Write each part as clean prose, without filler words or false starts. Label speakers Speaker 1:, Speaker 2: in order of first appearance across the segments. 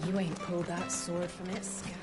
Speaker 1: You ain't pulled that sword from its scabbard.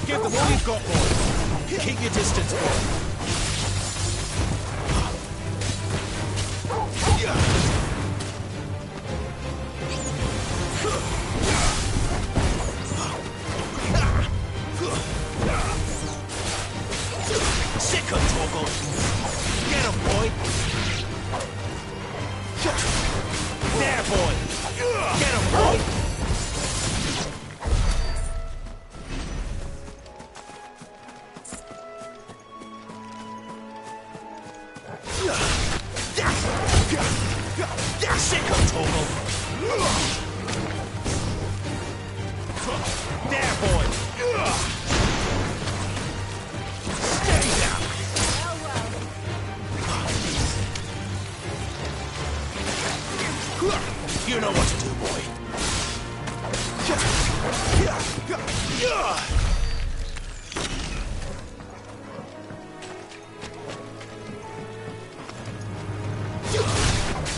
Speaker 2: Give them all you've got, boy. Keep your distance, boy. Sick of Torgal. Get him, boy. There, boy. Get him, boy. Sick of Torgal. There, boy. Stay down. You know what to do, boy.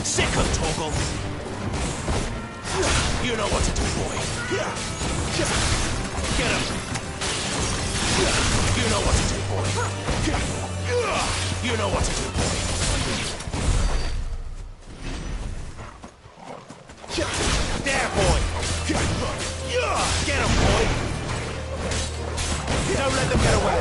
Speaker 2: Sick of Torgal. You know what to do, boy. Get him. You know what to do, boy. You know what to do, boy. There, boy. Get him, boy. Don't let them get away.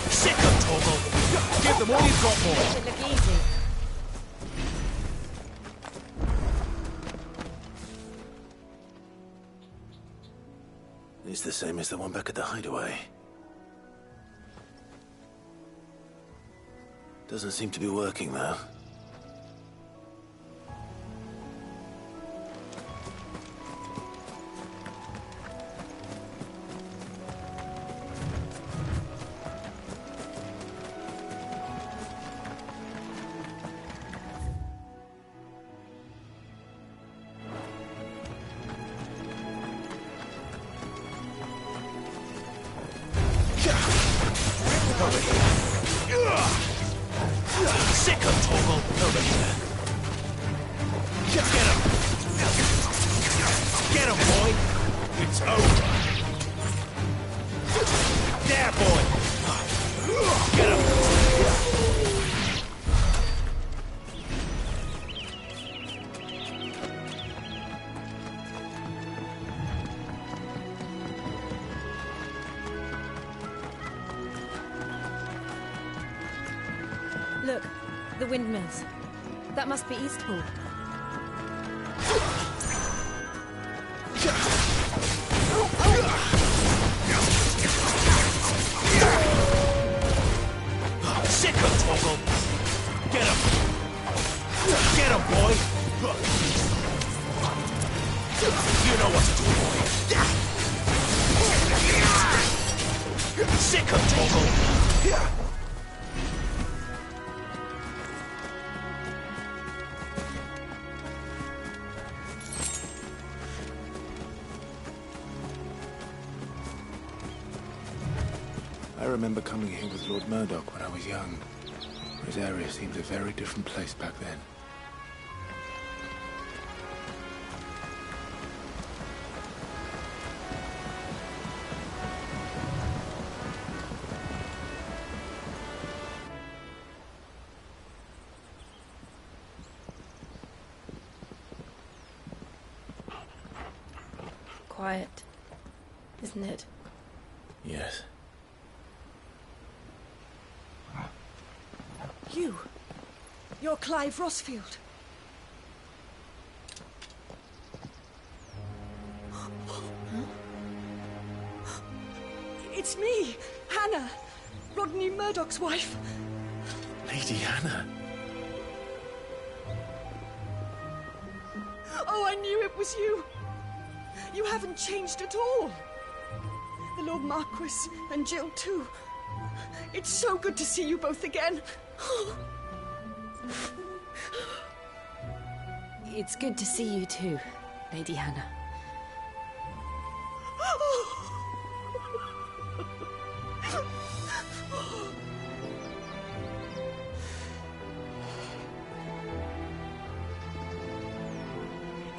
Speaker 2: Sick of Torgal. Give them all you've got, boy.
Speaker 1: Should look easy.
Speaker 3: It's the same as the one back at the hideaway. Doesn't seem to be working, though.
Speaker 2: Over here. Sick of Torgal. Over here. Get him. Get him, boy. It's over. There, boy. Get him.
Speaker 1: Look, the windmills. That must be Eastpool.
Speaker 2: Sick of Torgal. Get him. Get him, boy. You know what to do, boy. Sick of Torgal.
Speaker 3: I remember coming here with Lord Murdoch when I was young. This area seemed a very different place back then.
Speaker 1: Quiet, isn't it?
Speaker 3: Yes.
Speaker 4: You're Clive Rossfield. It's me, Hannah, Rodney Murdoch's wife.
Speaker 3: Lady Hannah.
Speaker 4: Oh, I knew it was you. You haven't changed at all. The Lord Marquis and Jill too. It's so good to see you both again.
Speaker 1: It's good to see you too, Lady Hannah.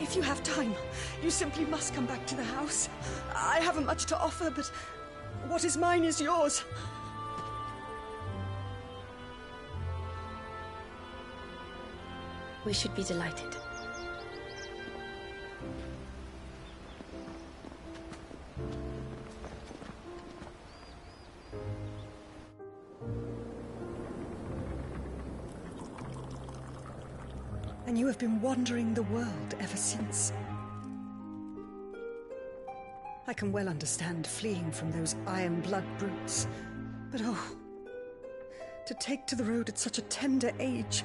Speaker 4: If you have time, you simply must come back to the house. I haven't much to offer, but what is mine is yours.
Speaker 1: We should be delighted.
Speaker 4: And you have been wandering the world ever since. I can well understand fleeing from those iron blood brutes, but oh, to take to the road at such a tender age.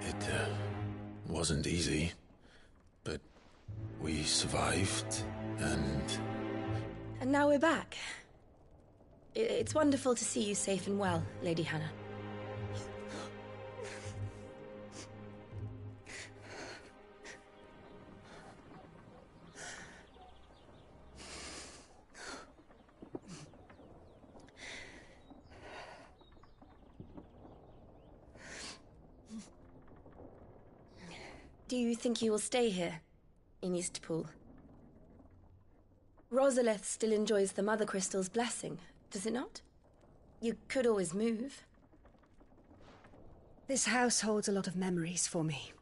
Speaker 3: It wasn't easy, but we survived, and
Speaker 1: now we're back. It's wonderful to see you safe and well, Lady Hannah. Do you think you will stay here, in Eastpool? Rosalith still enjoys the Mother Crystal's blessing, does it not? You could always move.
Speaker 4: This house holds a lot of memories for me.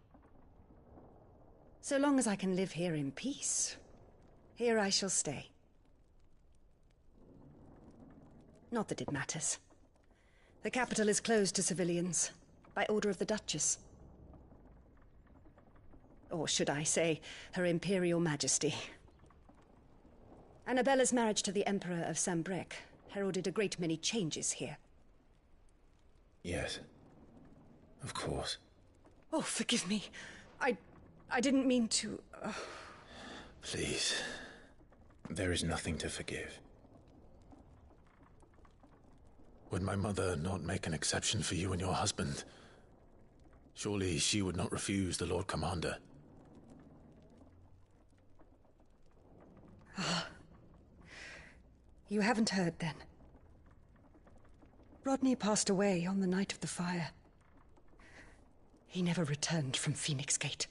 Speaker 4: So long as I can live here in peace, here I shall stay. Not that it matters. The capital is closed to civilians, by order of the Duchess. Or should I say, Her Imperial Majesty. Annabella's marriage to the Emperor of Sambrec heralded a great many changes here.
Speaker 3: yes, of course.
Speaker 4: Oh, forgive me. I didn't mean to...
Speaker 3: Please, there is nothing to forgive. Would my mother not make an exception for you and your husband? Surely she would not refuse the Lord Commander.
Speaker 4: You haven't heard, then. Rodney passed away on the night of the fire. He never returned from Phoenix Gate.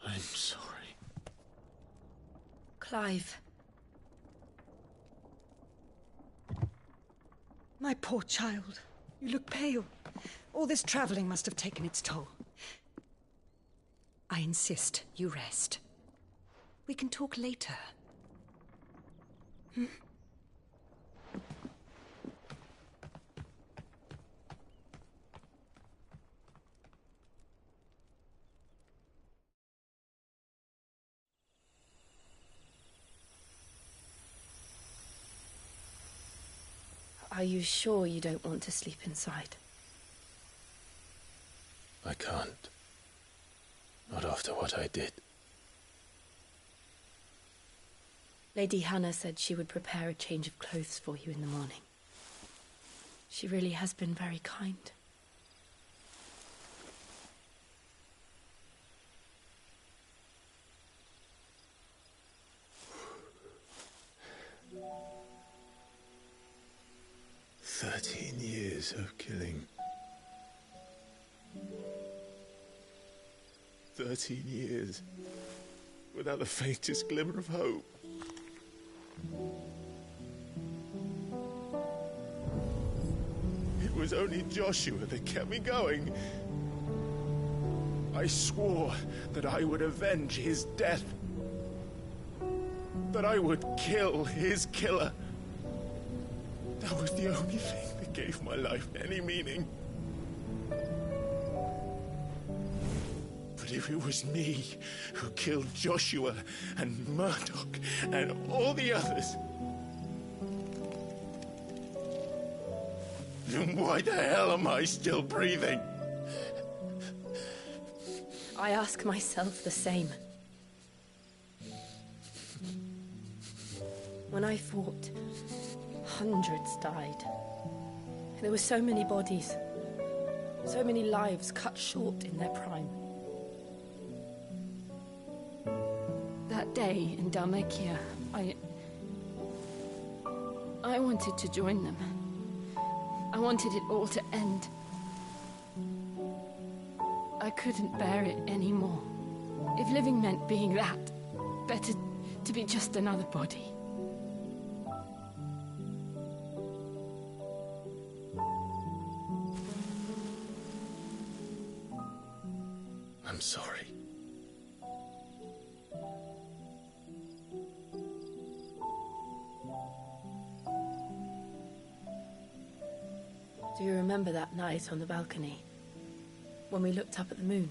Speaker 3: I'm sorry.
Speaker 1: Clive.
Speaker 4: My poor child. You look pale. All this traveling must have taken its toll. I insist you rest. We can talk later.
Speaker 1: Are you sure you don't want to sleep inside?
Speaker 3: I can't. Not after what I did.
Speaker 1: Lady Hannah said she would prepare a change of clothes for you in the morning. She really has been very kind.
Speaker 3: Years of killing. 13 years without the faintest glimmer of hope. It was only Joshua that kept me going. I swore that I would avenge his death. that I would kill his killer. That was the only thing that gave my life any meaning. But if it was me who killed Joshua and Murdoch and all the others, then why the hell am I still breathing?
Speaker 1: I ask myself the same. When I fought, hundreds died. There were so many bodies, so many lives cut short in their prime. That day in Dhalmekia, I wanted to join them. I wanted it all to end. I couldn't bear it anymore. If living meant being that, better to be just another body.
Speaker 3: I'm sorry.
Speaker 1: Do you remember that night on the balcony, when we looked up at the moon?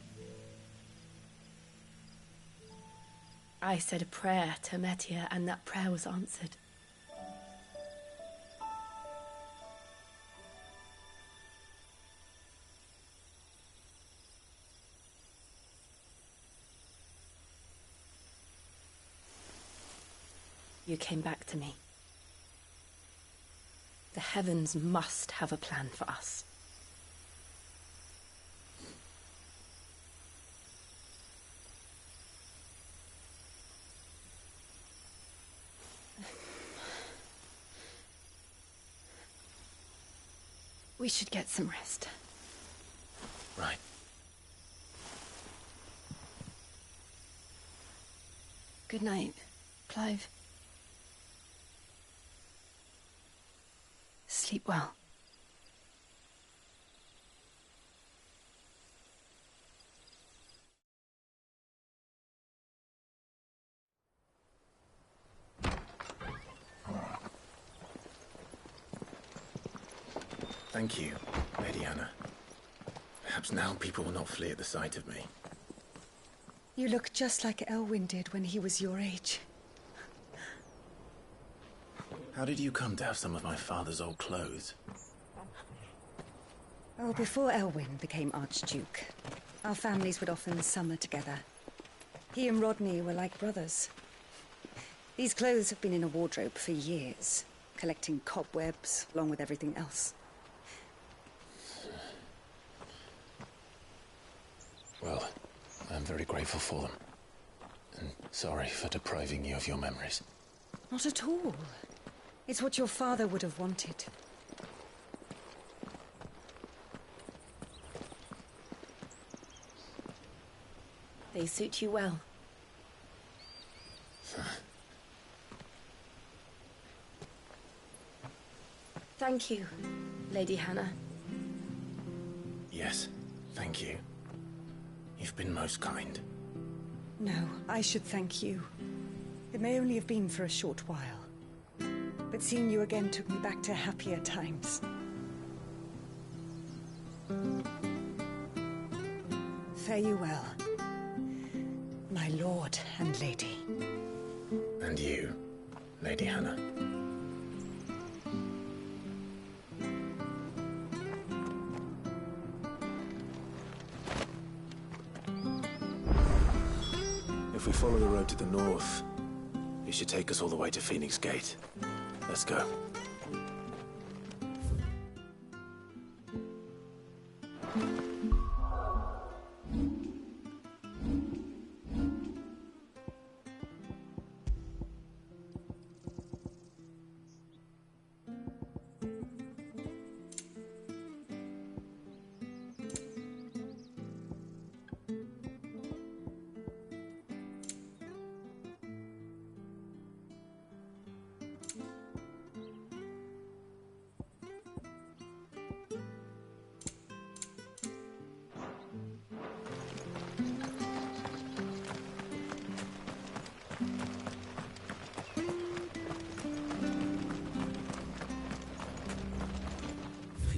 Speaker 1: I said a prayer to Metia, and that prayer was answered. You came back to me. The heavens must have a plan for us. We should get some rest.
Speaker 3: Right.
Speaker 1: Good night, Clive. Sleep well.
Speaker 3: Thank you, Lady Hannah. Perhaps now people will not flee at the sight of me.
Speaker 4: You look just like Elwyn did when he was your age.
Speaker 3: How did you come to have some of my father's old clothes?
Speaker 4: Oh, before Elwyn became Archduke, our families would often summer together. He and Rodney were like brothers. These clothes have been in a wardrobe for years, collecting cobwebs along with everything else.
Speaker 3: Well, I'm very grateful for them. And sorry for depriving you of your memories.
Speaker 4: Not at all. It's what your father would have wanted.
Speaker 1: They suit you well. Thank you, Lady Hannah.
Speaker 3: Yes, thank you. You've been most kind.
Speaker 4: No, I should thank you. It may only have been for a short while. But seeing you again took me back to happier times. Fare you well, my lord and lady.
Speaker 3: And you, Lady Hannah. If we follow the road to the north, it should take us all the way to Phoenix Gate. Let's go.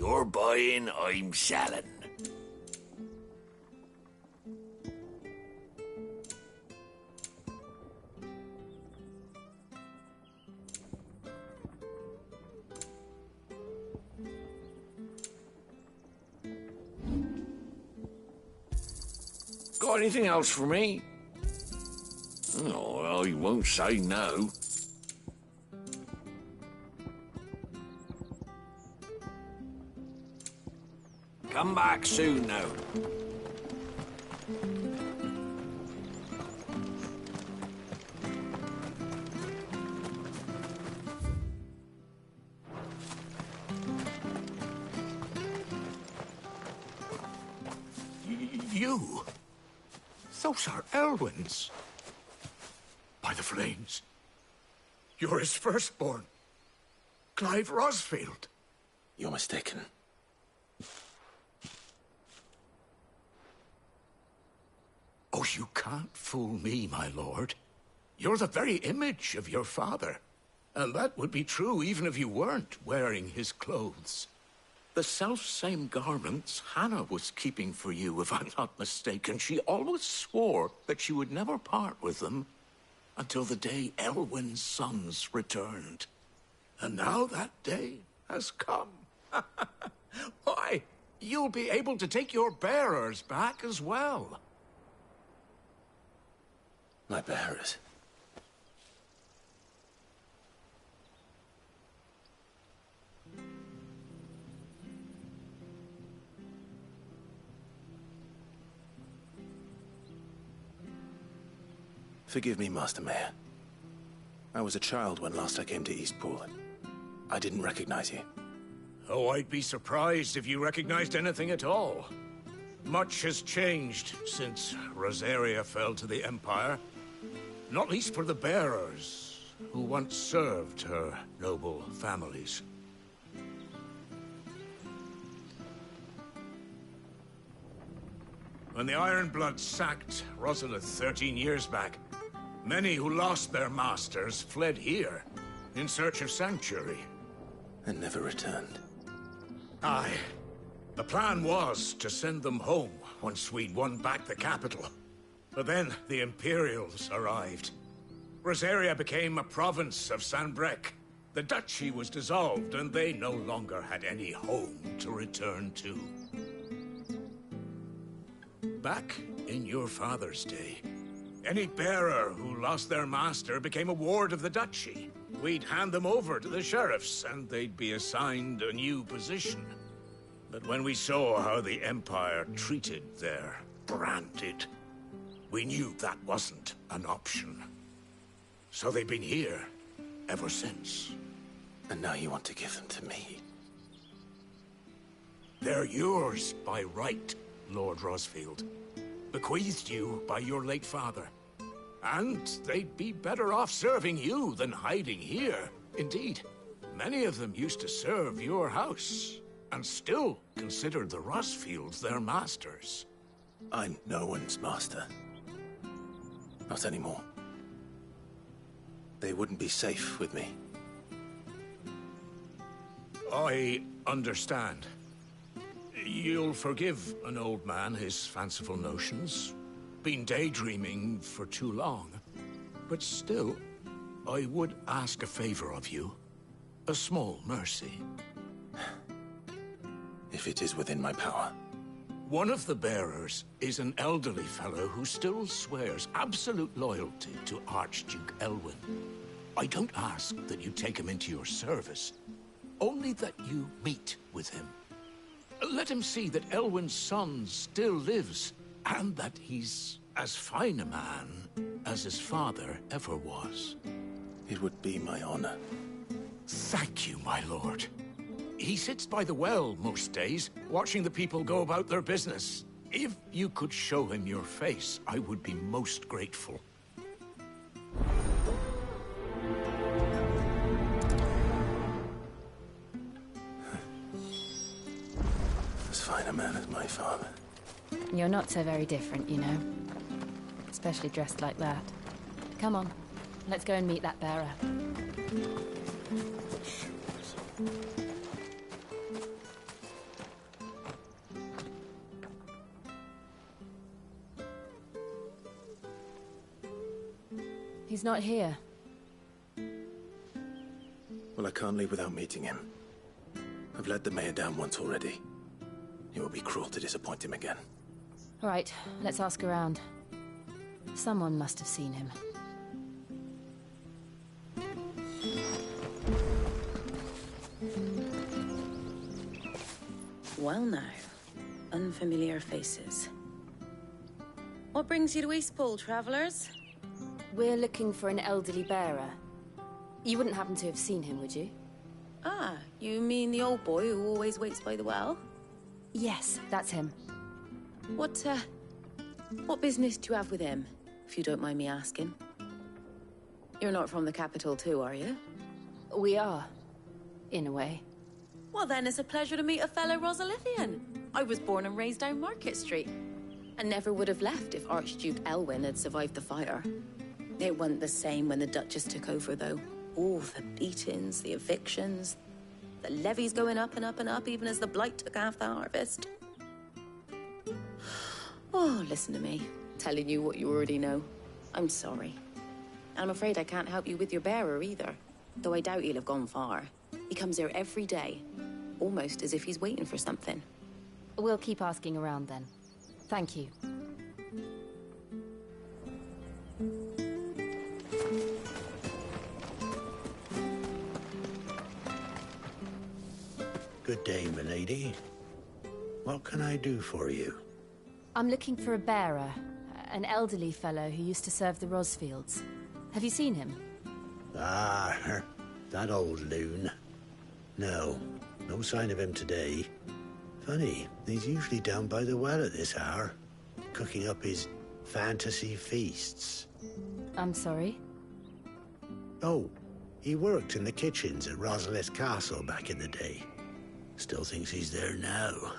Speaker 2: you're buying, I'm selling. Got anything else for me? Oh, I won't say no. Come back soon now. You? Those are Elwyn's. By the flames. You're his firstborn. Clive Rosfield.
Speaker 3: You're mistaken.
Speaker 2: Oh, you can't fool me, my lord. You're the very image of your father. And that would be true even if you weren't wearing his clothes. The self-same garments Hannah was keeping for you, if I'm not mistaken. She always swore that she would never part with them until the day Elwyn's sons returned. And now that day has come. Why, you'll be able to take your bearers back as well.
Speaker 3: My bearers. Forgive me, Master Mayor. I was a child when last I came to Eastpool. I didn't recognize you.
Speaker 2: Oh, I'd be surprised if you recognized anything at all. Much has changed since Rosaria fell to the Empire. Not least for the bearers, who once served her noble families. When the Ironbloods sacked Rosalith 13 years back, many who lost their masters fled here, in search of sanctuary.
Speaker 3: And never returned.
Speaker 2: Aye. The plan was to send them home once we'd won back the capital. But then the Imperials arrived. Rosaria became a province of Sanbreque. The duchy was dissolved, and they no longer had any home to return to. Back in your father's day, any bearer who lost their master became a ward of the duchy. We'd hand them over to the sheriffs, and they'd be assigned a new position. But when we saw how the Empire treated their branded, we knew that wasn't an option. So they've been here ever since.
Speaker 3: And now you want to give them to me?
Speaker 2: They're yours by right, Lord Rosfield. Bequeathed you by your late father. And they'd be better off serving you than hiding here. Indeed, many of them used to serve your house, and still considered the Rosfields their masters.
Speaker 3: I'm no one's master. Not anymore. They wouldn't be safe with me.
Speaker 2: I understand. You'll forgive an old man his fanciful notions. Been daydreaming for too long. But still, I would ask a favor of you. A small mercy.
Speaker 3: If it is within my power.
Speaker 2: One of the bearers is an elderly fellow who still swears absolute loyalty to Archduke Elwyn. I don't ask that you take him into your service, only that you meet with him. Let him see that Elwyn's son still lives, and that he's as fine a man as his father ever was.
Speaker 3: It would be my honor.
Speaker 2: Thank you, my lord. He sits by the well most days, watching the people go about their business. If you could show him your face, I would be most grateful.
Speaker 3: As fine a man as my father.
Speaker 1: You're not so very different, you know. Especially dressed like that. Come on, let's go and meet that bearer. He's not here.
Speaker 3: Well, I can't leave without meeting him. I've let the mayor down once already. It would be cruel to disappoint him again.
Speaker 1: Right, let's ask around. Someone must have seen him.
Speaker 5: Well now, unfamiliar faces. What brings you to Eastpool, travellers?
Speaker 1: We're looking for an elderly bearer. You wouldn't happen to have seen him, would you?
Speaker 5: Ah, you mean the old boy who always waits by the well?
Speaker 1: Yes, that's him.
Speaker 5: What business do you have with him, if you don't mind me asking? You're not from the capital too, are you?
Speaker 1: We are, in a way.
Speaker 5: Well then, it's a pleasure to meet a fellow Rosalithian. I was born and raised down Market Street. And never would have left if Archduke Elwyn had survived the fire. It wasn't the same when the Duchess took over, though. All the beatings, the evictions, the levies going up and up and up, even as the blight took half the harvest. Oh, listen to me, telling you what you already know. I'm sorry. And I'm afraid I can't help you with your bearer either, though I doubt he'll have gone far. He comes here every day, almost as if he's waiting for something.
Speaker 1: We'll keep asking around then. Thank you.
Speaker 6: Good day, milady. What can I do for you?
Speaker 1: I'm looking for a bearer, an elderly fellow who used to serve the Rosfields. Have you seen him?
Speaker 6: Ah, that old loon. No sign of him today. Funny, he's usually down by the well at this hour, cooking up his fantasy feasts.
Speaker 1: I'm sorry?
Speaker 6: Oh, he worked in the kitchens at Rosalith Castle back in the day. Still thinks he's there now.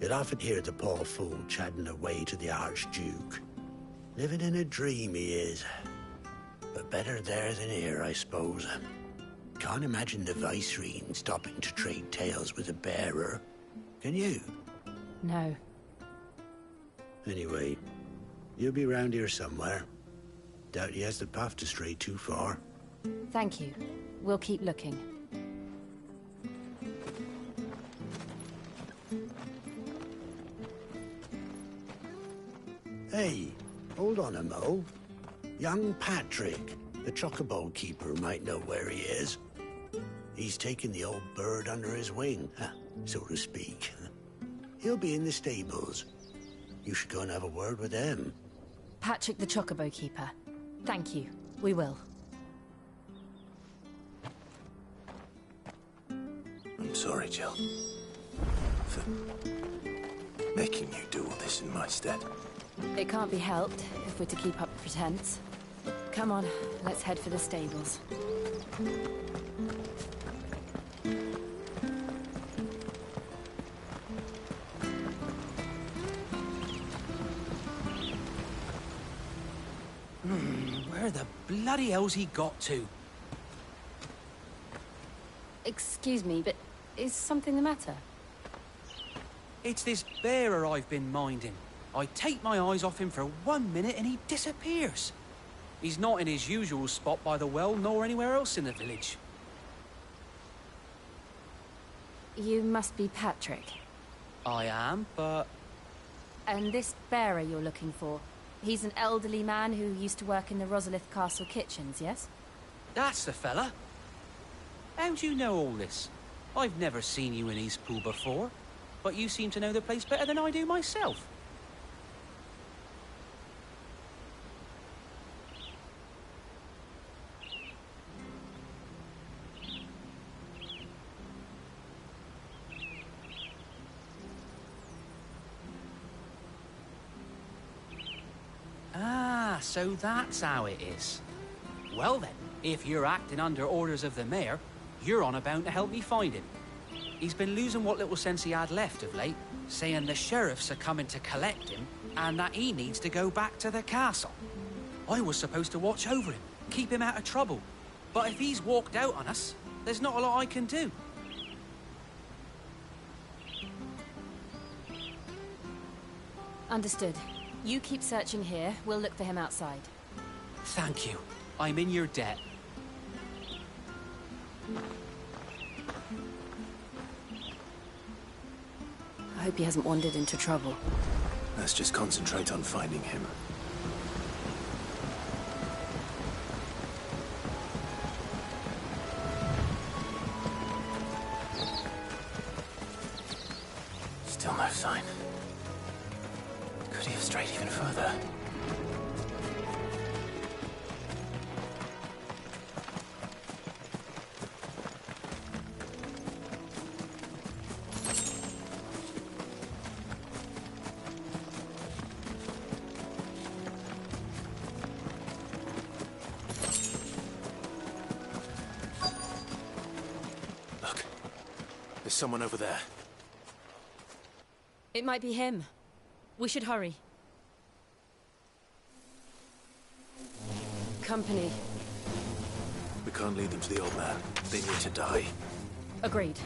Speaker 6: You'd often hear the poor fool chatting away to the Archduke. Living in a dream he is. But better there than here, I suppose. Can't imagine the Viceroy stopping to trade tales with a bearer. Can you?
Speaker 1: No.
Speaker 6: Anyway, you'll be round here somewhere. Doubt he has the path to stray too far.
Speaker 1: Thank you. We'll keep looking.
Speaker 6: Hey, hold on a mo. Young Patrick, the chocobo keeper, might know where he is. He's taken the old bird under his wing, so to speak. He'll be in the stables. You should go and have a word with them.
Speaker 1: Patrick the Chocobo Keeper. Thank you. We will.
Speaker 3: I'm sorry, Jill. For making you do all this in my stead.
Speaker 1: It can't be helped if we're to keep up the pretense. Come on, let's head for the stables.
Speaker 7: Where the bloody hell's he got to?
Speaker 1: Excuse me, but is something the matter?
Speaker 7: It's this bearer I've been minding. I take my eyes off him for 1 minute and he disappears. He's not in his usual spot by the well, nor anywhere else in the village.
Speaker 1: You must be Patrick.
Speaker 7: I am, but...
Speaker 1: And this bearer you're looking for, he's an elderly man who used to work in the Rosalith Castle kitchens, yes?
Speaker 7: That's the fella. How do you know all this? I've never seen you in Eastpool before, but you seem to know the place better than I do myself. Ah, so that's how it is. Well then, if you're acting under orders of the mayor, you're on about to help me find him. He's been losing what little sense he had left of late, saying the sheriffs are coming to collect him and that he needs to go back to the castle. I was supposed to watch over him, keep him out of trouble. But if he's walked out on us, there's not a lot I can do.
Speaker 1: Understood. You keep searching here, we'll look for him outside.
Speaker 7: Thank you. I'm in your debt.
Speaker 1: I hope he hasn't wandered into trouble.
Speaker 3: Let's just concentrate on finding him. Still no sign. Could he have strayed even further? Look, there's someone over there.
Speaker 1: It might be him. We should hurry. Company.
Speaker 3: We can't lead them to the old man. They need to die.
Speaker 1: Agreed.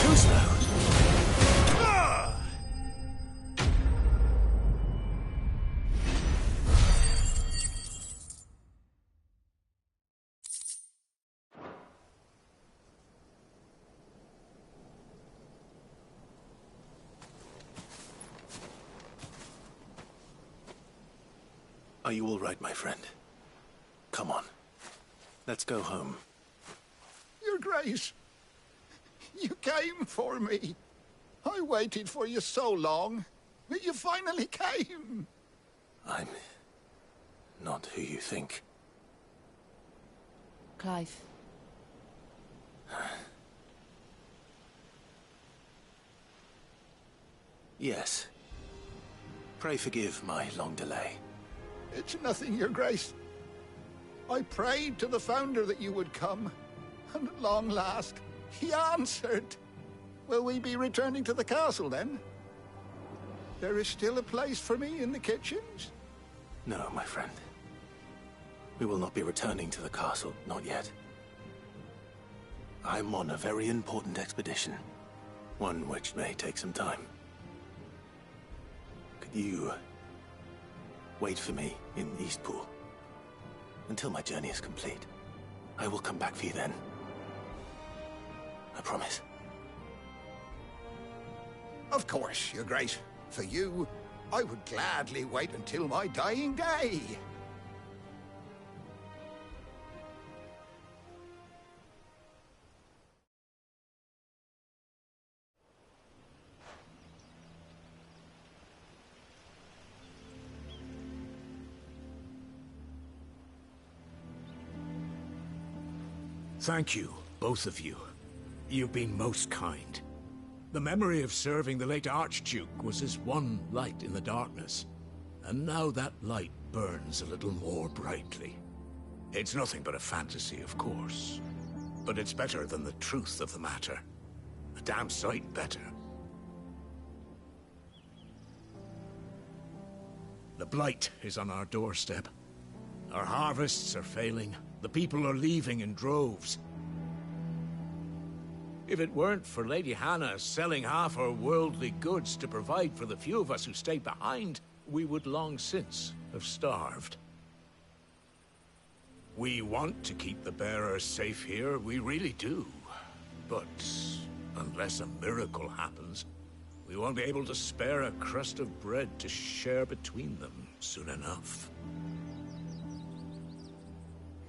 Speaker 3: Too slow. Are you all right, my friend? Come on. Let's go home.
Speaker 2: Your Grace, you came for me. I waited for you so long, but you finally came.
Speaker 3: I'm not who you think.
Speaker 1: Clive.
Speaker 3: Yes. Pray forgive my long delay.
Speaker 2: It's nothing, Your Grace. I prayed to the Founder that you would come, and at long last, he answered. Will we be returning to the castle, then? There is still a place for me in the kitchens?
Speaker 3: No, my friend. We will not be returning to the castle, not yet. I'm on a very important expedition. One which may take some time. Could you wait for me in Eastpool until my journey is complete? I will come back for you then. I promise.
Speaker 2: Of course, Your Grace. For you, I would gladly wait until my dying day. Thank you, both of you. You've been most kind. The memory of serving the late Archduke was as one light in the darkness, and now that light burns a little more brightly. It's nothing but a fantasy, of course, but it's better than the truth of the matter. A damn sight better. The Blight is on our doorstep. Our harvests are failing. The people are leaving in droves. If it weren't for Lady Hannah selling half her worldly goods to provide for the few of us who stayed behind, we would long since have starved. We want to keep the bearers safe here, we really do. But unless a miracle happens, we won't be able to spare a crust of bread to share between them soon enough.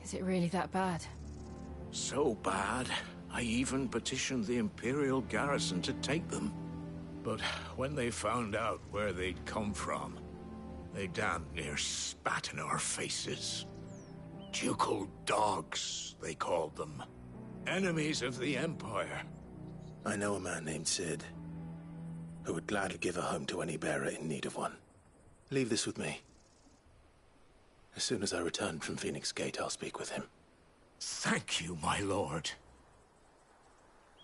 Speaker 1: Is it really that bad?
Speaker 2: So bad, I even petitioned the Imperial garrison to take them. But when they found out where they'd come from, they damn near spat in our faces. Ducal dogs, they called them. Enemies of the Empire.
Speaker 3: I know a man named Sid, who would gladly give a home to any bearer in need of one. Leave this with me. As soon as I return from Phoenix Gate, I'll speak with him.
Speaker 2: Thank you, my lord.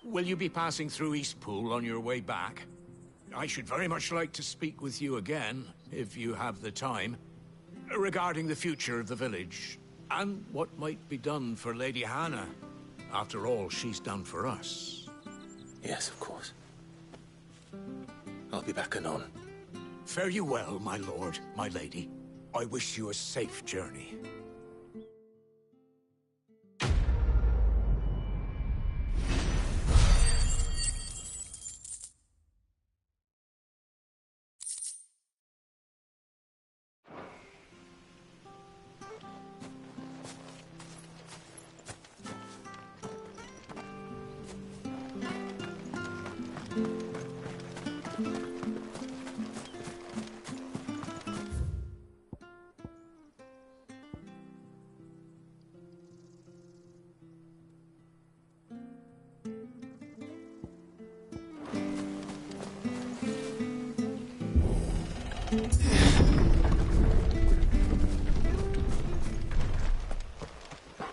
Speaker 2: Will you be passing through Eastpool on your way back? I should very much like to speak with you again, if you have the time, regarding the future of the village, and what might be done for Lady Hannah. After all she's done for us.
Speaker 3: Yes, of course. I'll be back anon.
Speaker 2: Fare you well, my lord, my lady. I wish you a safe journey.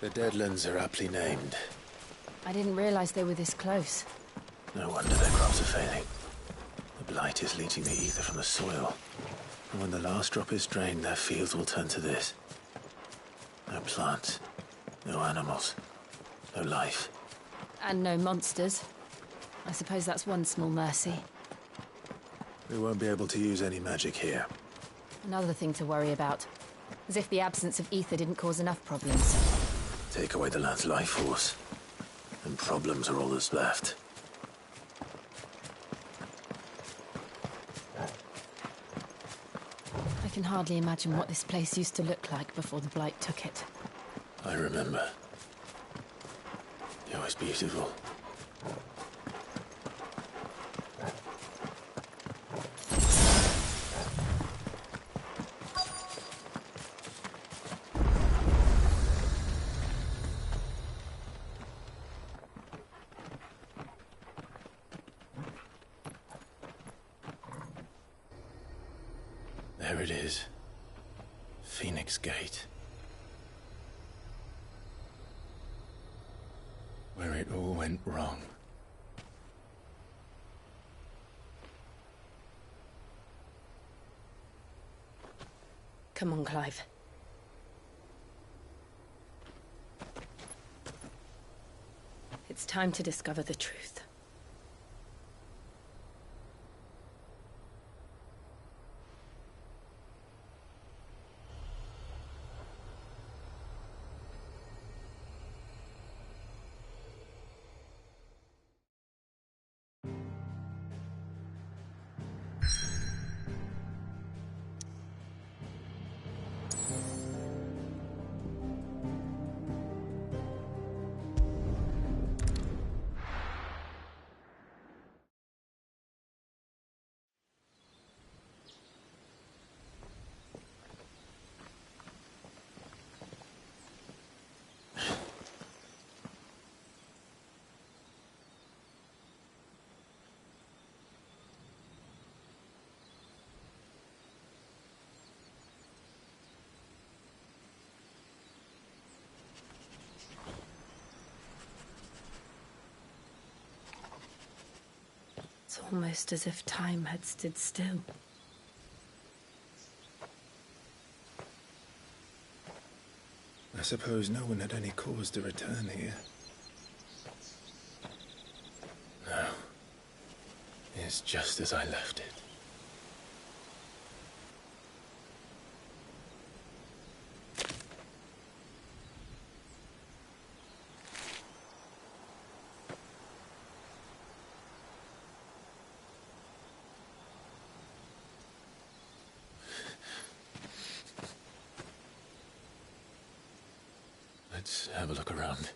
Speaker 3: The Deadlands are aptly named.
Speaker 1: I didn't realize they were this close.
Speaker 3: No wonder their crops are failing. The blight is leaching the ether from the soil. And when the last drop is drained, their fields will turn to this. No plants, no animals, no life.
Speaker 1: And no monsters. I suppose that's one small mercy.
Speaker 3: We won't be able to use any magic here.
Speaker 1: Another thing to worry about. As if the absence of ether didn't cause enough problems.
Speaker 3: Take away the land's life force, and problems are all that's left.
Speaker 1: I can hardly imagine what this place used to look like before the Blight took it.
Speaker 3: I remember. It was beautiful. There it is. Phoenix Gate. Where it all went wrong.
Speaker 1: Come on, Clive. It's time to discover the truth. It's almost as if time had stood still.
Speaker 3: I suppose no one had any cause to return here. No. It's just as I left it. Let's have a look around.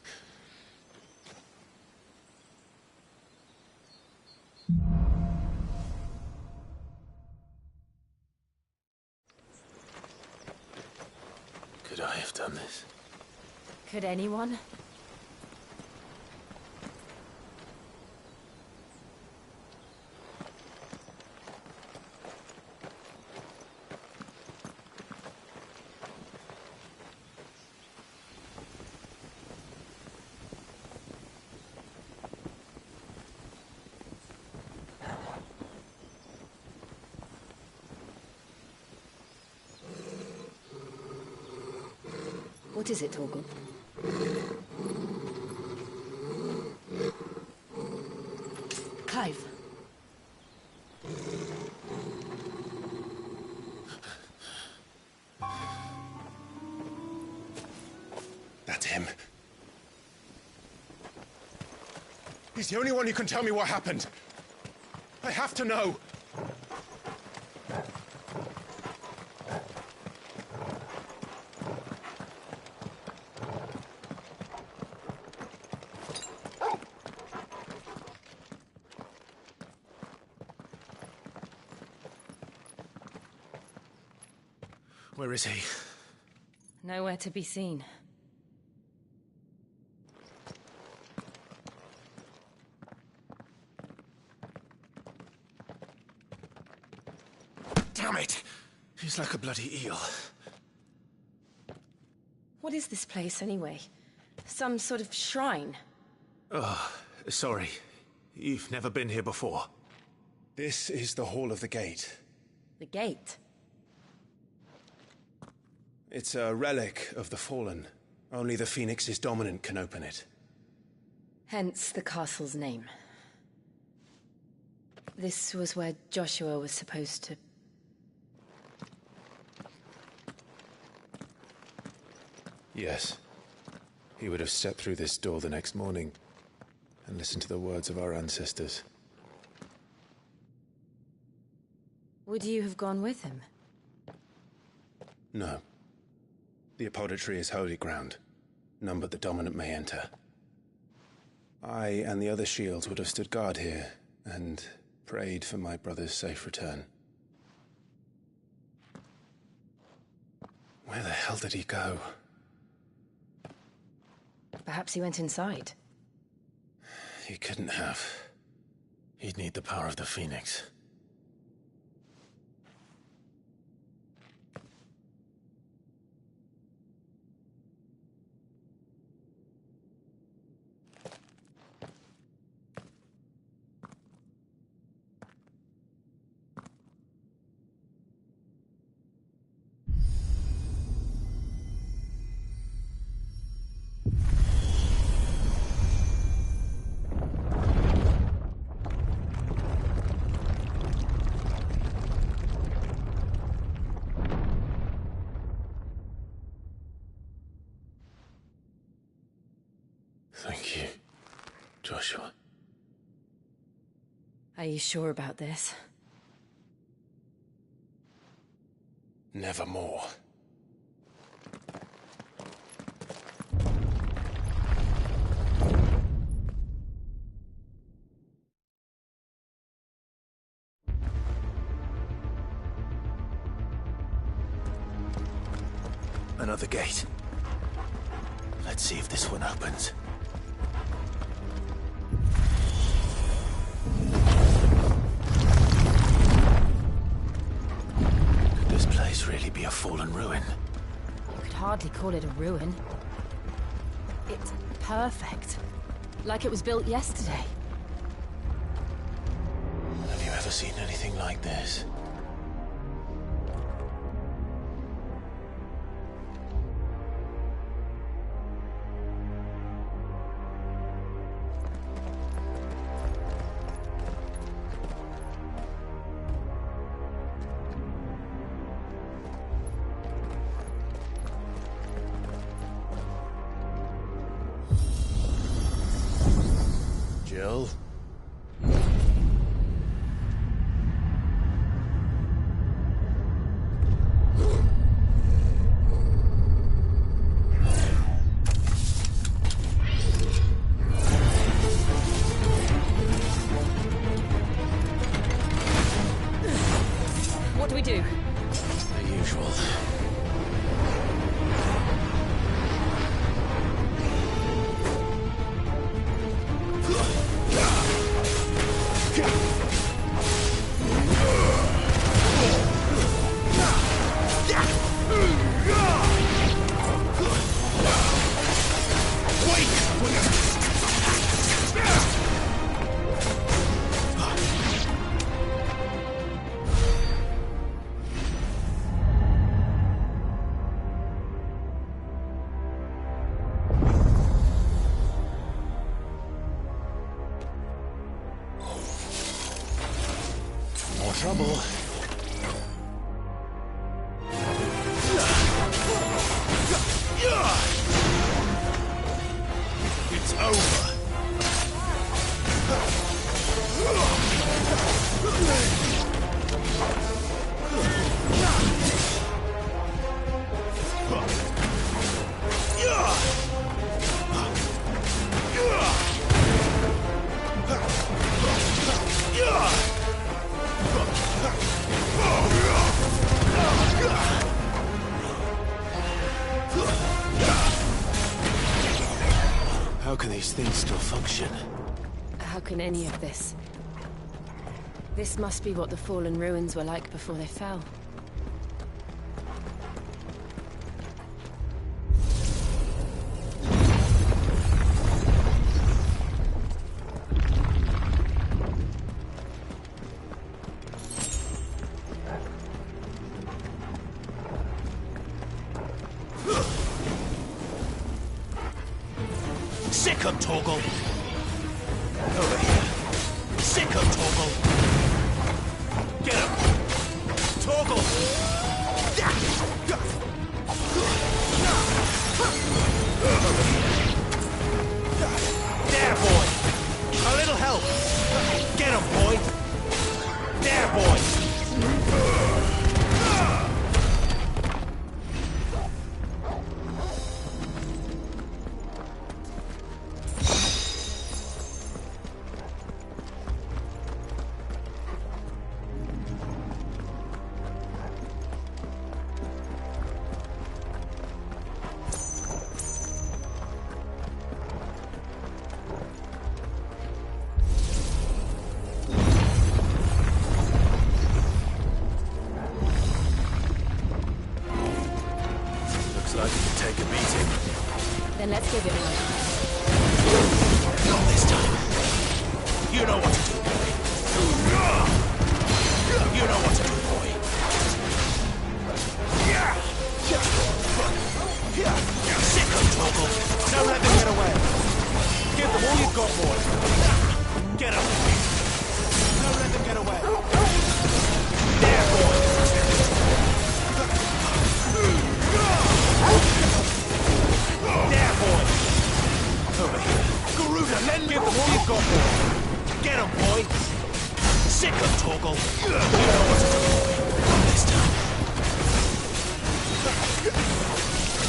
Speaker 3: Could I have done this?
Speaker 1: Could anyone?
Speaker 4: What is it, Torgal?
Speaker 1: Clive.
Speaker 8: That's him. He's the only one who can tell me what happened. I have to know. Where is he?
Speaker 1: Nowhere to be seen.
Speaker 8: Damn it! He's like a bloody eel.
Speaker 1: What is this place, anyway? Some sort of shrine?
Speaker 8: Oh, sorry. You've never been here before. This is the Hall of the Gate.
Speaker 1: The gate?
Speaker 8: It's a relic of the Fallen. Only the Phoenix's dominant can open it.
Speaker 1: Hence the castle's name. This was where Joshua was supposed to...
Speaker 8: Yes. He would have stepped through this door the next morning and listened to the words of our ancestors.
Speaker 1: Would you have gone with him?
Speaker 8: No. The Apothecary is holy ground. None but the dominant may enter. I and the other shields would have stood guard here and prayed for my brother's safe return. Where the hell did he go?
Speaker 1: Perhaps he went inside.
Speaker 8: He couldn't have. He'd need the power of the Phoenix. Thank you, Joshua.
Speaker 1: Are you sure about this?
Speaker 8: Nevermore. Another gate. Let's see if this one opens. Could this place really be a fallen ruin?
Speaker 1: You could hardly call it a ruin. It's perfect. Like it was built yesterday.
Speaker 8: Have you ever seen anything like this? Jill?
Speaker 1: What do we do?
Speaker 8: The usual.
Speaker 3: trouble.
Speaker 2: It's over.
Speaker 3: How can these things still function?
Speaker 1: How can any of this? This must be what the fallen ruins were like before they fell.
Speaker 2: Sick of Torgal! Over here. Sick of Torgal! Get him! Torgal! There, boy! A little help! Get him, boy! There, boy! Like you can take a beating.
Speaker 1: Then let's give it one.
Speaker 2: Not this time. You know what to do, boy. You know what to do, boy. Sick of trouble. Don't let them get away. Give them all you've got, boy. Get up. Don't let them get away. There, boy. There, boy! Over here. Garuda, let give them all you've got, boy! Get him, boy! Sick of Torgal! You know what to do, boy! Not this time.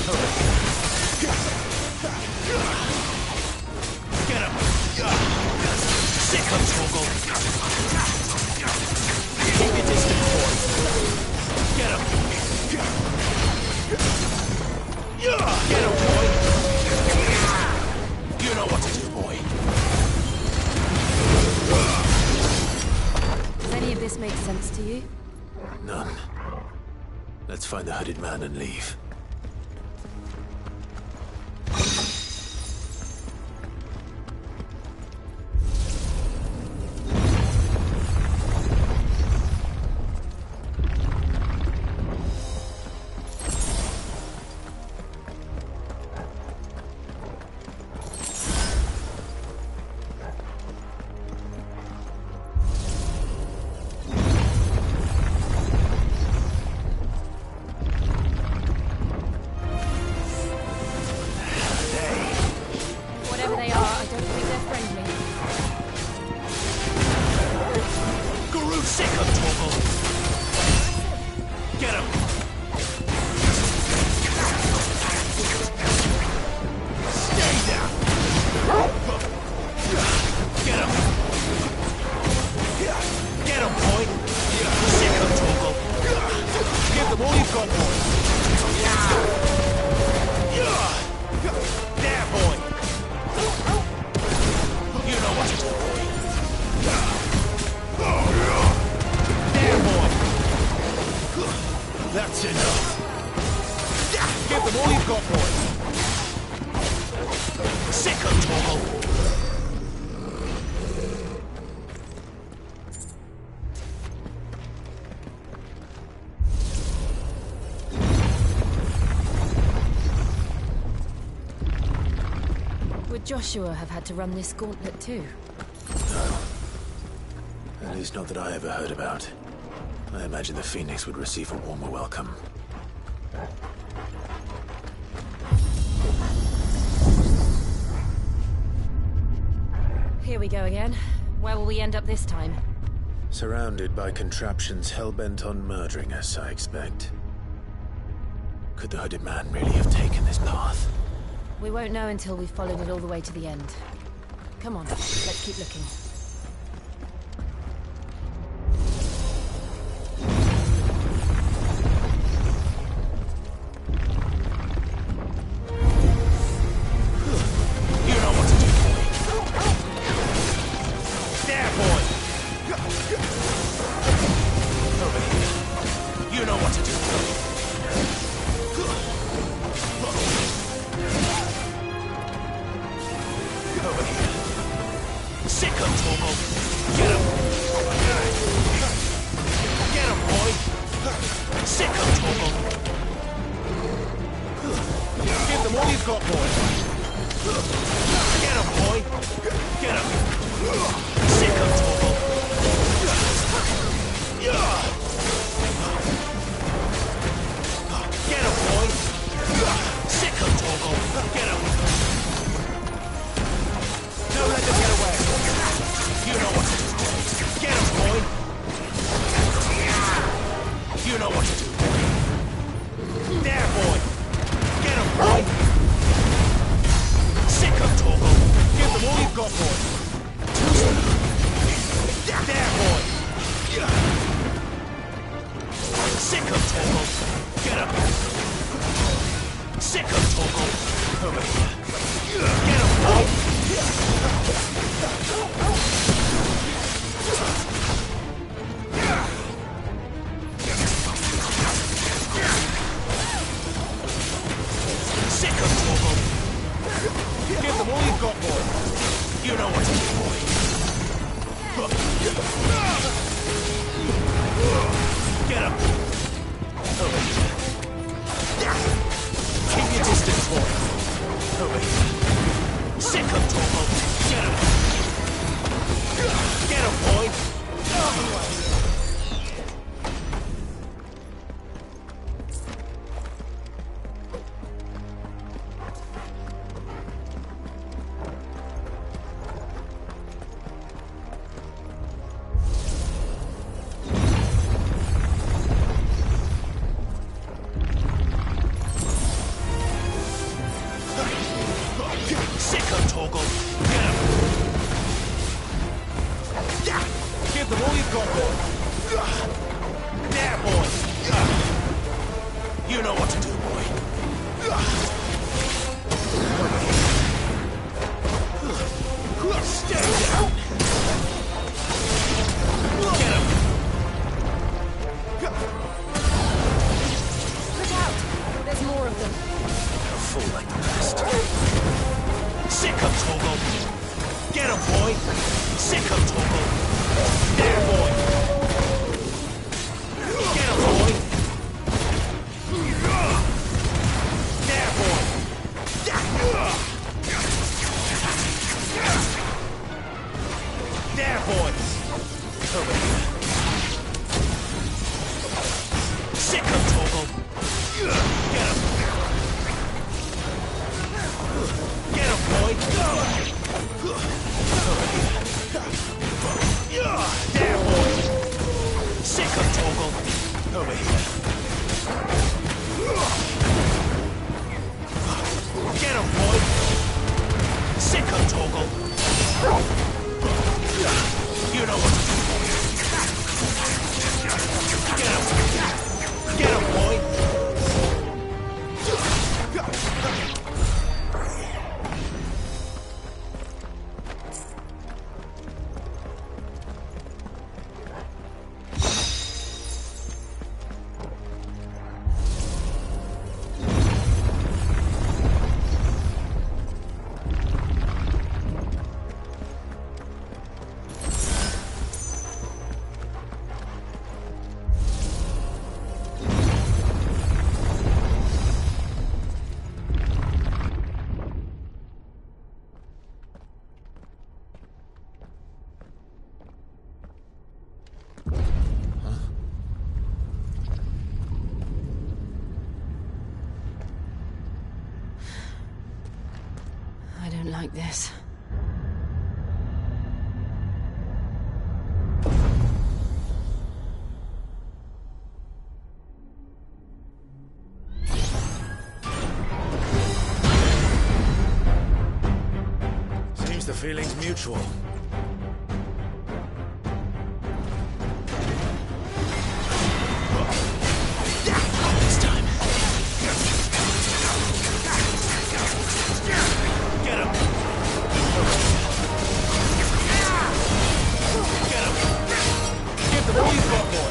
Speaker 2: Over here. Get him! Sick of Torgal! Keep your distance, boy! Get him! Get him, boy! You know what to do, boy.
Speaker 1: Does any of this make sense to you?
Speaker 3: None. Let's find the hooded man and leave.
Speaker 2: That's enough. Give them all you've got, boys. Sick of Torgal.
Speaker 1: Would Joshua have had to run this gauntlet too?
Speaker 3: No. At least not that I ever heard about. I imagine the Phoenix would receive a warmer welcome.
Speaker 1: Here we go again. Where will we end up this time?
Speaker 3: Surrounded by contraptions hell-bent on murdering us, I expect. Could the Hooded Man really have taken this path?
Speaker 1: We won't know until we've followed it all the way to the end. Come on, let's keep looking.
Speaker 3: There, boy!
Speaker 1: like this.
Speaker 6: Seems the feeling's mutual.
Speaker 3: This time. Get him! Get him! Give them all you've got, boy.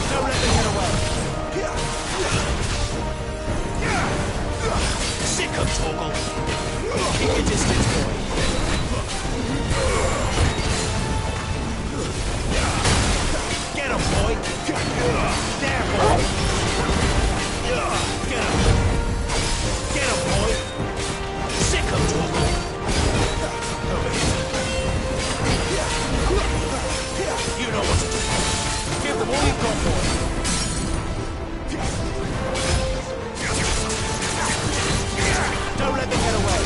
Speaker 3: Don't let them get away. Sick of Torgal. Keep your distance, boy. Get him, boy. There, boy. Get him. Get him, boy. Sick of Torgal. Over here. You know what to do. Give them all you've got, boy. Don't let them get away.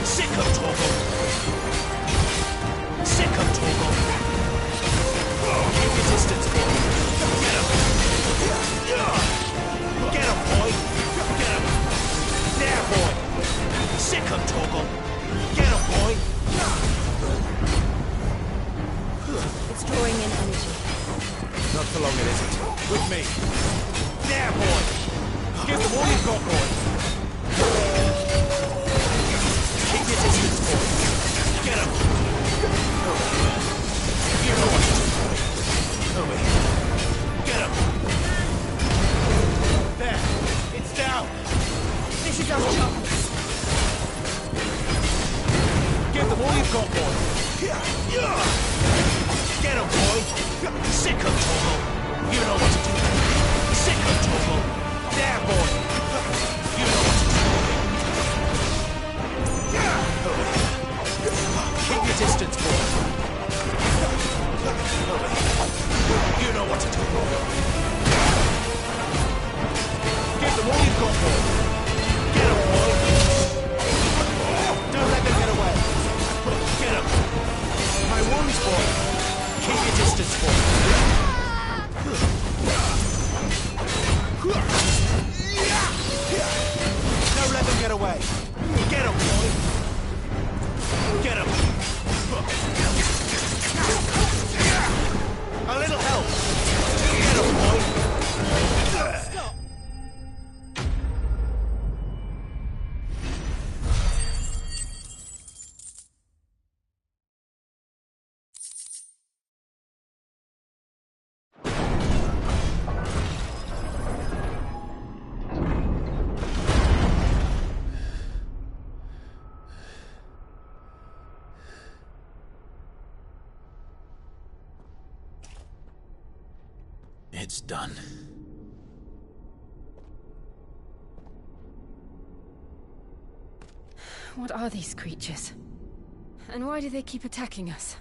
Speaker 3: Sick of Torgal. Sick of Torgal. Keep your distance, boy. Get him. Get him, boy. Get him. There, boy. Sick of Torgal. Get him, boy.
Speaker 4: It's drawing in energy.
Speaker 3: Not for long, it isn't. With me. There, boy. Give them all you've got, boy. Keep your distance, boy. Get him. You know what to do, boy. Over here. Get him. There. It's down.
Speaker 1: This is our chance.
Speaker 3: Give them all you've got, boy. Get him, boy. Sick of Torgal. You know what to do. Sick of Torgal. There, boy. You know what to do. Over here. Keep your distance, boy. Over here. You know what to do, boy. Give them all you've got, boy. Get him, boy. Don't let them get away. Get him. My wounds, boy. Keep your distance, boy. Don't let them get away. Get him, boy. Get him. A little help. Get him, boy. Stop. It's done.
Speaker 1: What are these creatures? And why do they keep attacking us?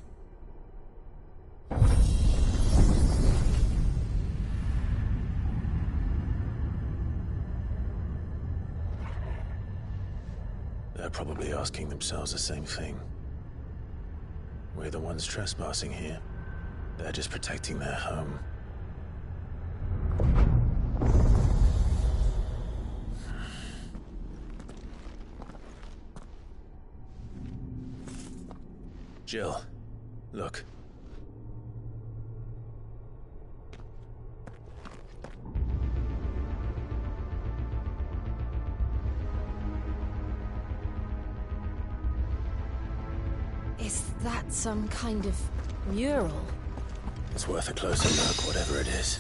Speaker 3: They're probably asking themselves the same thing. We're the ones trespassing here. They're just protecting their home. Jill, look.
Speaker 1: Is that some kind of mural?
Speaker 3: It's worth a closer look, whatever it is.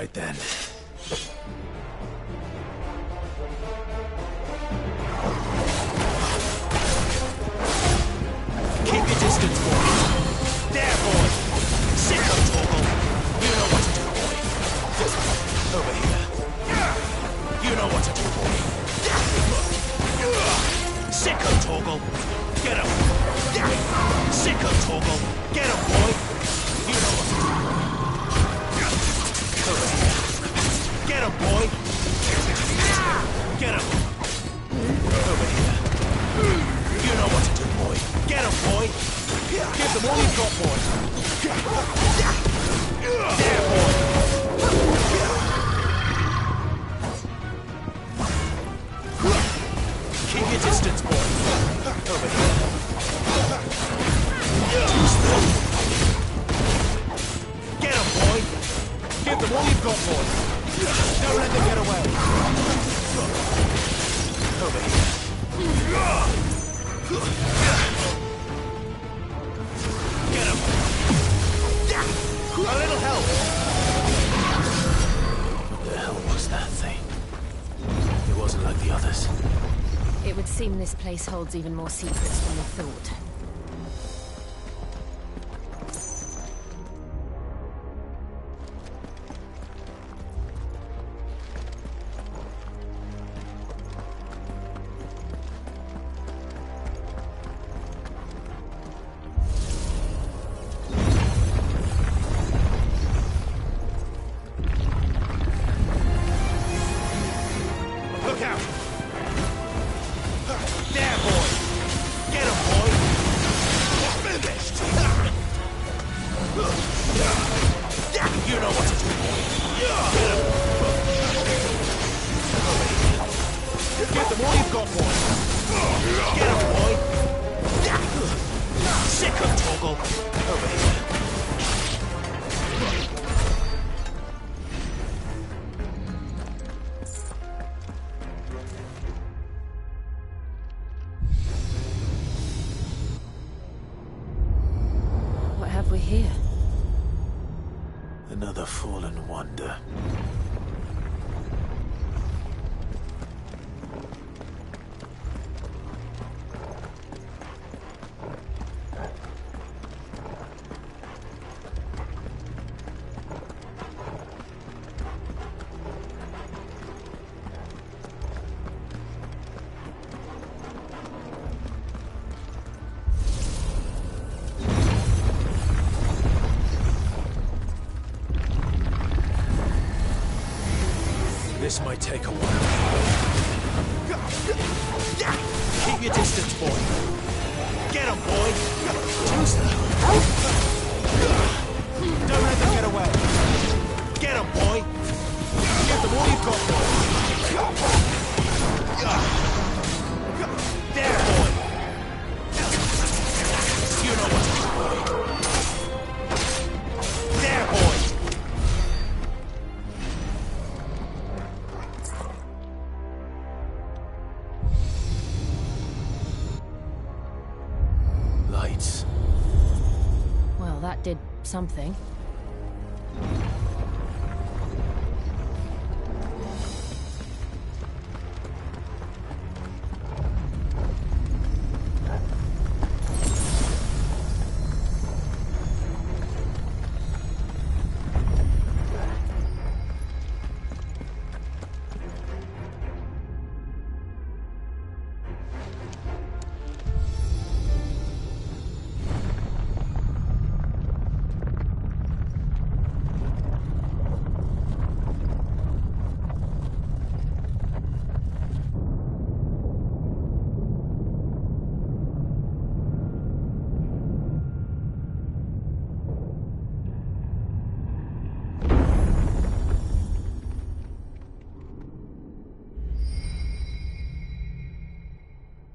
Speaker 3: right then.
Speaker 9: Keep your distance, boy. There, boy. Sicko, Torgal. You know what to do, boy. Over here. You know what to do, boy. Sicko, Torgal. Get him. Sicko, Torgal. Get him, boy. You know what to do. Over here. Get him, boy. Get him. Over here. You know what to do, boy. Get him, boy. Give them all you've got, boy. There, boy. Keep your distance, boy. Over here. Too slow. Get him, boy. Give them all you've got, boy. Don't let them get away. Over here. Get him! A little help!
Speaker 3: What the hell was that thing? It wasn't like the others.
Speaker 1: It would seem this place holds even more secrets than we thought.
Speaker 9: Look out! There, boy! Get him, boy! Finished! You know what to do, boy. Get him! Get them all you've got, boy! Get him, boy! Sick of Torgal! Over here.
Speaker 1: What have we here?
Speaker 3: Another fallen wonder.
Speaker 9: This might take a while. Keep your distance, boy. Get him, boy. Too slow. Don't let them get away. Get him, boy. Give them all you've got, boy. There, boy. You know what to do, boy. There, boy. Lights.
Speaker 1: Well, that did something.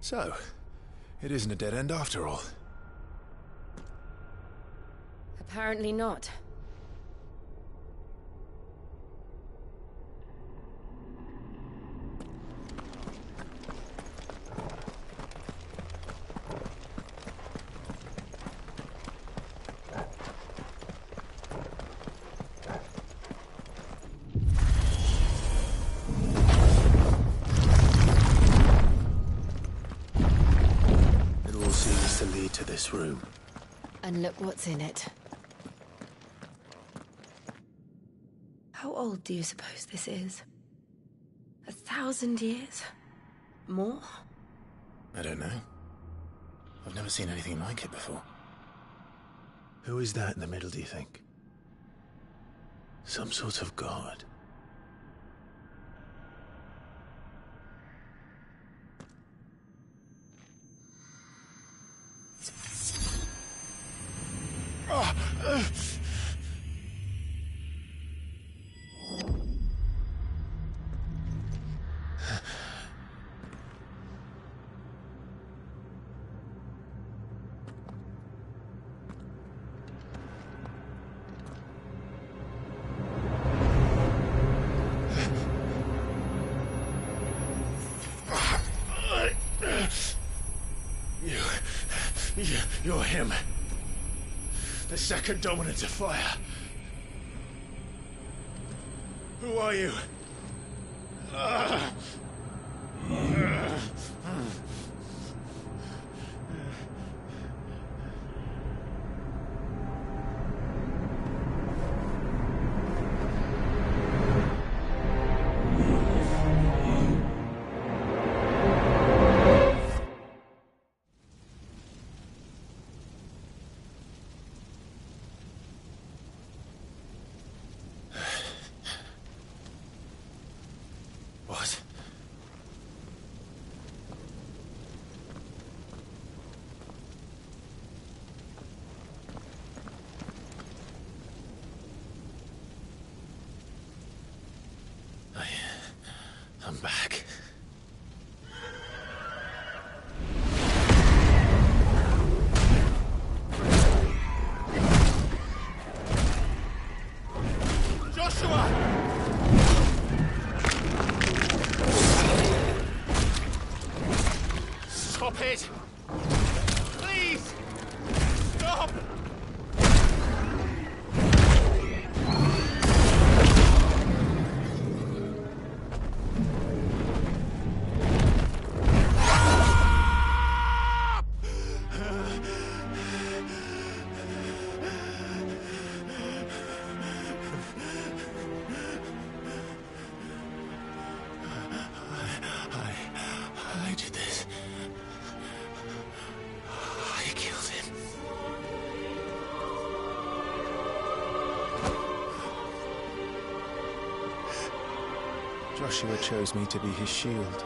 Speaker 3: So, it isn't a dead end after all.
Speaker 1: Apparently not.
Speaker 3: this room.
Speaker 1: And look what's in it. How old do you suppose this is? 1,000 years? More?
Speaker 3: I don't know. I've never seen anything like it before. Who is that in the middle, do you think? Some sort of god? You're him. The second dominant of fire. Who are you? What? I'm back. Joshua! Stop it! Please! Stop! I did this. I killed him.
Speaker 8: Joshua chose me to be his shield.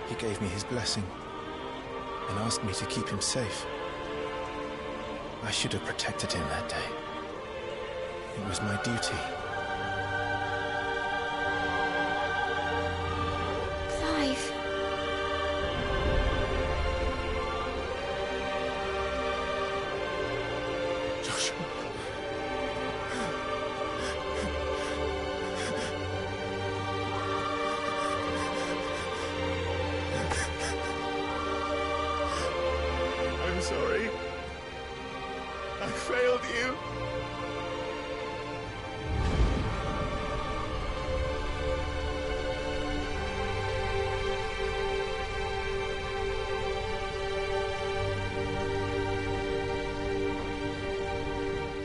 Speaker 8: He gave me his blessing and asked me to keep him safe. I should have protected him that day. It was my duty.
Speaker 1: Clive.
Speaker 3: Joshua. I'm sorry. I failed you.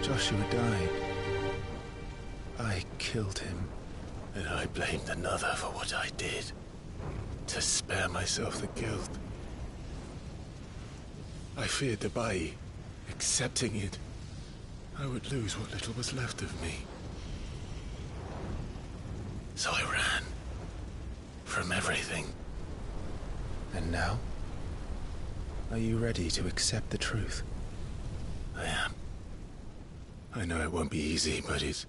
Speaker 8: Joshua died. I killed him.
Speaker 3: And I blamed another for what I did. To spare myself the guilt. I feared that by accepting it, I would lose what little was left of me. So I ran. From everything.
Speaker 8: And now? Are you ready to accept the truth?
Speaker 3: I am. I know it won't be easy, but it's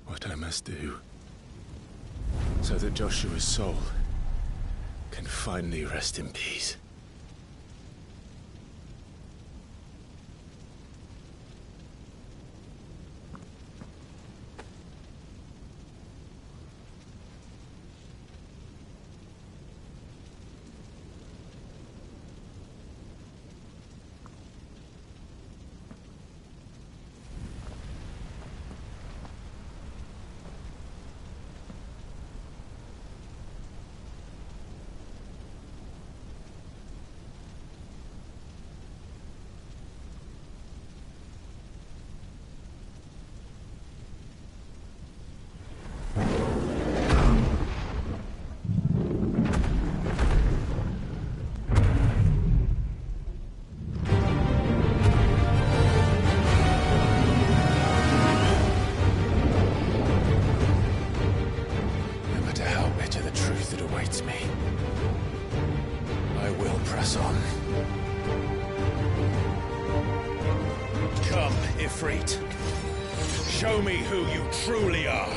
Speaker 3: what I must do. So that Joshua's soul can finally rest in peace.
Speaker 9: Ifrit. Show me who you truly are.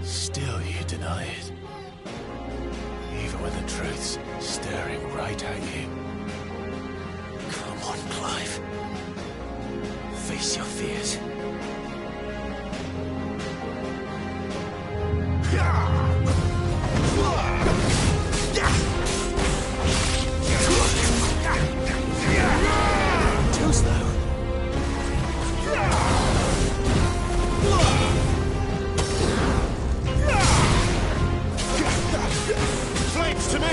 Speaker 3: Still you deny it. Even when the truth's staring right at you.
Speaker 9: Come on, Clive. Face your fears. Too slow. Flames to me!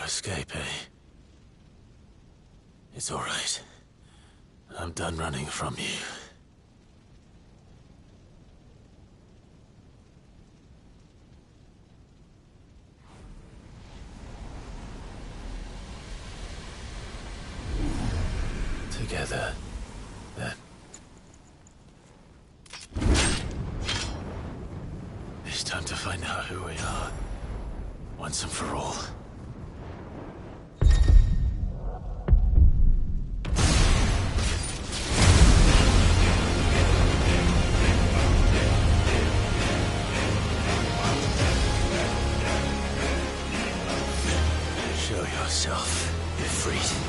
Speaker 3: Escape, eh? It's all right. I'm done running from you. Together, then. It's time to find out who we are, once and for all. Show yourself, Ifrit.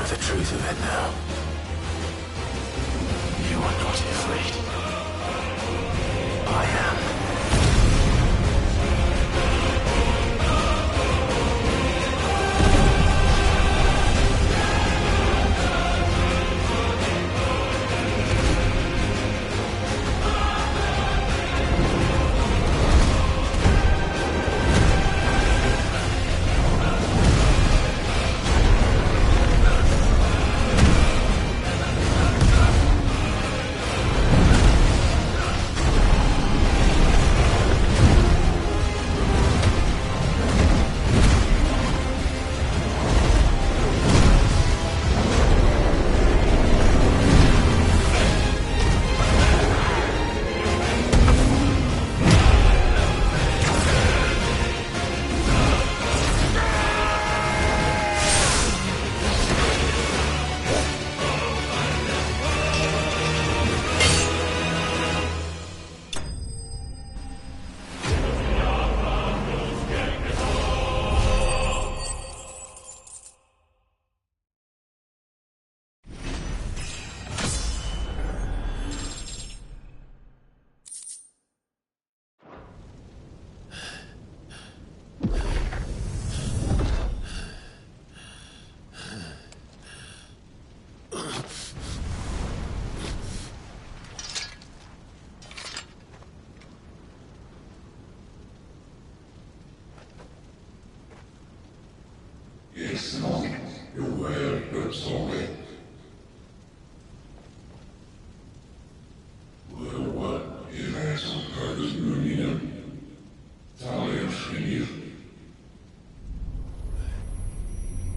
Speaker 3: The truth of it now. You are not afraid. I am.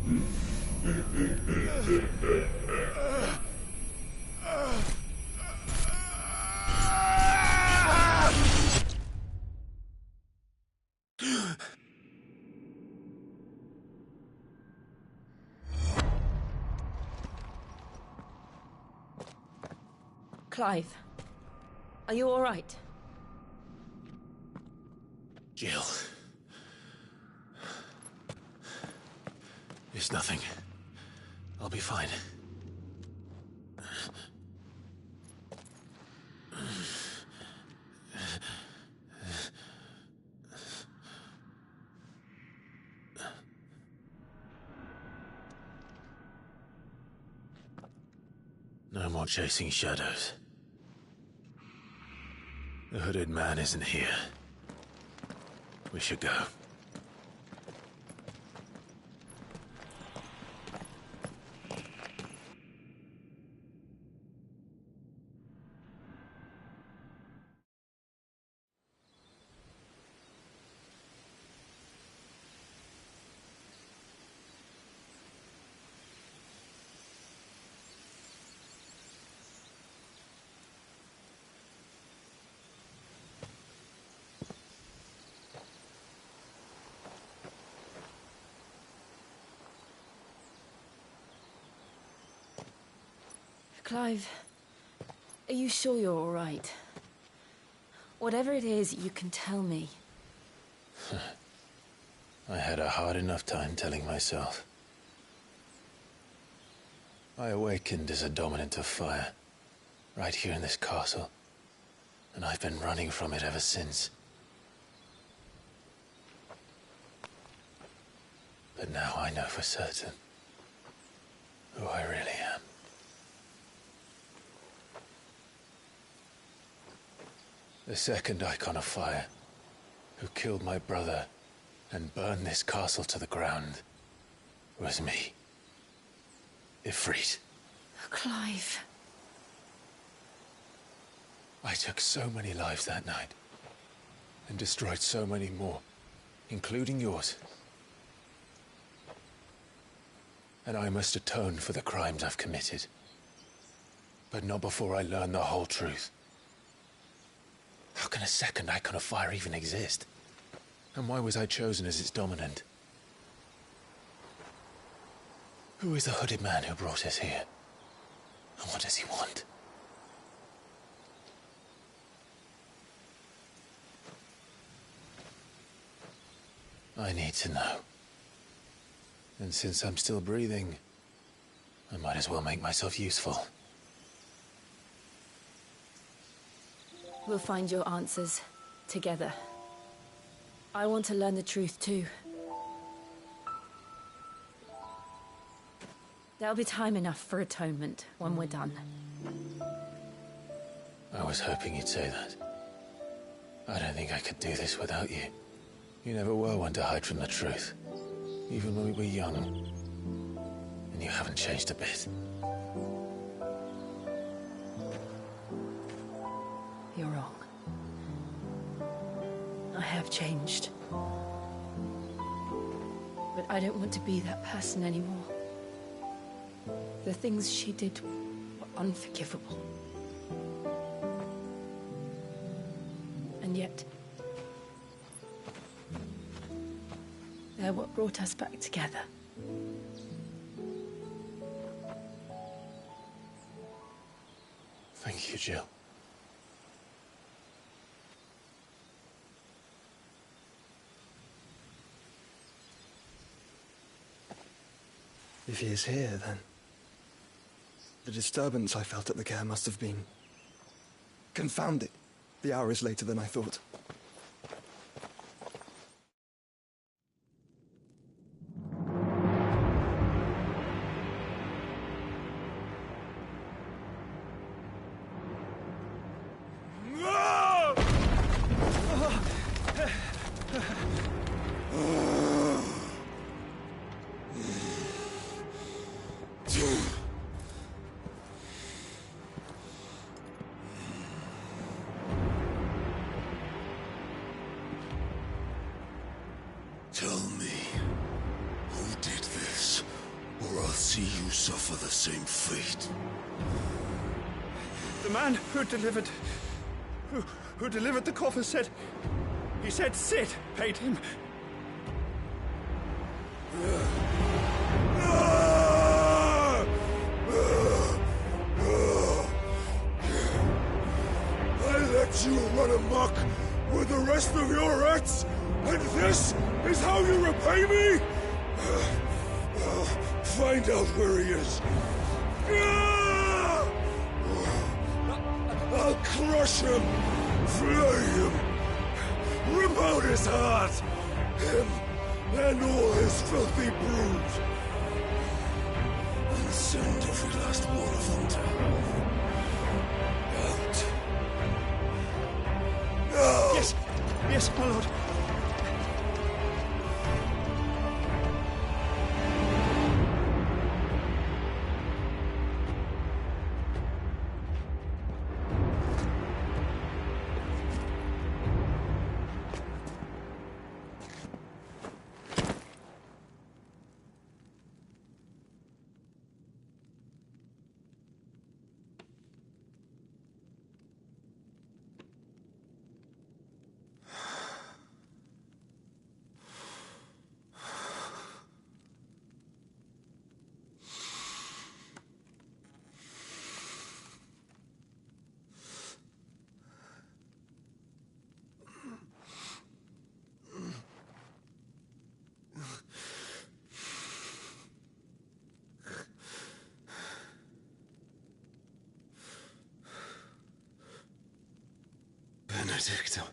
Speaker 10: Hmm.
Speaker 1: Clive, are you all right?
Speaker 3: Jill. It's nothing. I'll be fine. No more chasing shadows. The hooded man isn't here. We should go.
Speaker 1: Clive, are you sure you're all right? Whatever it is, you can tell me.
Speaker 3: I had a hard enough time telling myself. I awakened as a dominant of fire, right here in this castle, and I've been running from it ever since. But now I know for certain who I really am. The second Icon of Fire, who killed my brother and burned this castle to the ground, was me. Ifrit.
Speaker 1: Clive.
Speaker 3: I took so many lives that night, and destroyed so many more, including yours. And I must atone for the crimes I've committed. But not before I learn the whole truth. How can a second Icon of Fire even exist? And why was I chosen as its dominant? Who is the hooded man who brought us here? And what does he want? I need to know. And since I'm still breathing, I might as well make myself useful.
Speaker 1: We'll find your answers together. I want to learn the truth too. There'll be time enough for atonement when we're done.
Speaker 3: I was hoping you'd say that. I don't think I could do this without you. You never were one to hide from the truth, even when we were young. And you haven't changed a bit.
Speaker 1: You're wrong. I have changed. But I don't want to be that person anymore. The things she did were unforgivable. And yet, they're what brought us back together.
Speaker 3: Thank you, Jill.
Speaker 10: If he is here, then the disturbance I felt at the care must have been confounded. The hour is later than I thought.
Speaker 11: I'll see you suffer the same fate.
Speaker 10: The man who delivered the coffer said... He said Cid paid him.
Speaker 11: I let you run amok with the rest of your rats, and this is how you repay me? Find out where he is. I'll crush him, flay him, rip out his heart, him and all his filthy brood, and send every last one of them to out. Now!
Speaker 10: Yes, yes, my lord.
Speaker 11: Benedicta.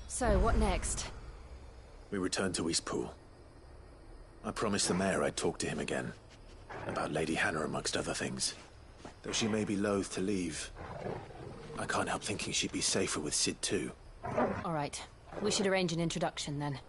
Speaker 1: So, what next?
Speaker 3: We return to Eastpool. I promised the mayor I'd talk to him again. About Lady Hannah, amongst other things. Though she may be loath to leave, I can't help thinking she'd be safer with Cid too.
Speaker 1: All right. We should arrange an introduction then.